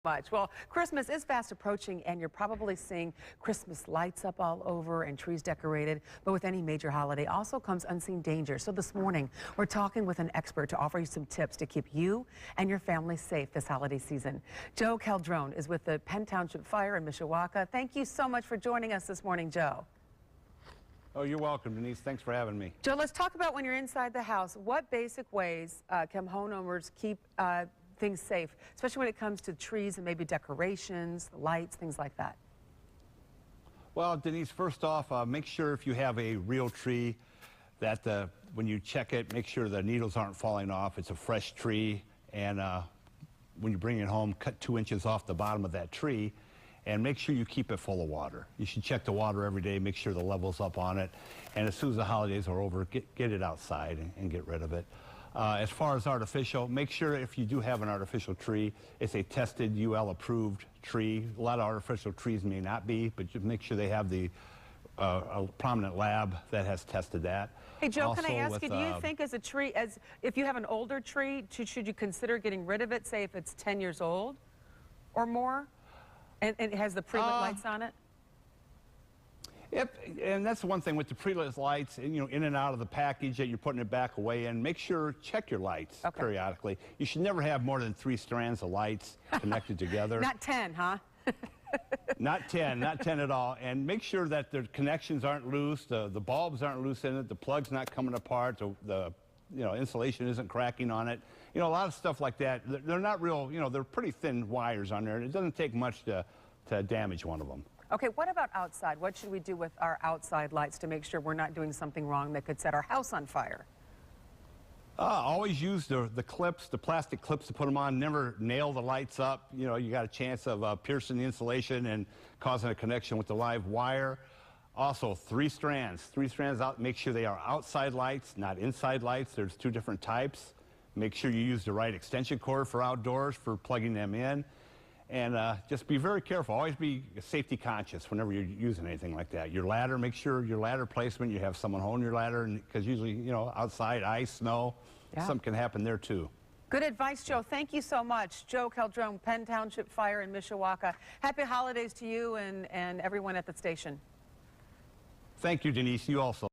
Much. Well, Christmas is fast approaching, and you're probably seeing Christmas lights up all over and trees decorated. But with any major holiday also comes unseen danger. So this morning, we're talking with an expert to offer you some tips to keep you and your family safe this holiday season. Joe Calderone is with the Penn Township Fire in Mishawaka. Thank you so much for joining us this morning, Joe. Oh, you're welcome, Denise. Thanks for having me. Joe, let's talk about when you're inside the house. What basic ways can homeowners keep things safe, especially when it comes to trees and maybe decorations, lights, things like that? Well, Denise, first off, make sure if you have a real tree that when you check it, make sure the needles aren't falling off. It's a fresh tree, and when you bring it home, cut 2 inches off the bottom of that tree and make sure you keep it full of water. You should check the water every day, make sure the level's up on it, and as soon as the holidays are over, get it outside and get rid of it. As far as artificial, make sure if you do have an artificial tree, it's a tested UL approved tree. A lot of artificial trees may not be, but just make sure they have the a prominent lab that has tested that. Hey Joe, also, can I ask you, do you think as a tree, if you have an older tree, should you consider getting rid of it, say if it's 10 years old or more, and it has the pre-lit lights on it? And that's the one thing with the pre-lit lights, in and out of the package that you're putting it back away in. Make sure, check your lights periodically. You should never have more than 3 strands of lights connected together. Not 10, huh? Not 10 at all. And make sure that the connections aren't loose, the bulbs aren't loose in it, the plug's not coming apart, the insulation isn't cracking on it. A lot of stuff like that. They're not real, they're pretty thin wires on there, and it doesn't take much to damage one of them. Okay, what about outside? What should we do with our outside lights to make sure we're not doing something wrong that could set our house on fire? Always use the clips, the plastic clips to put them on. Never nail the lights up. You got a chance of piercing the insulation and causing a connection with the live wire. Also, 3 strands out. Make sure they are outside lights, not inside lights. There's 2 different types. Make sure you use the right extension cord for outdoors for plugging them in. And just be very careful. Always be safety conscious whenever you're using anything like that. Your ladder, make sure your ladder placement, you have someone holding your ladder, because usually, outside, ice, snow, something can happen there too. Good advice, Joe. Thank you so much. Joe Calderone, Penn Township Fire in Mishawaka. Happy holidays to you and everyone at the station. Thank you, Denise. You also.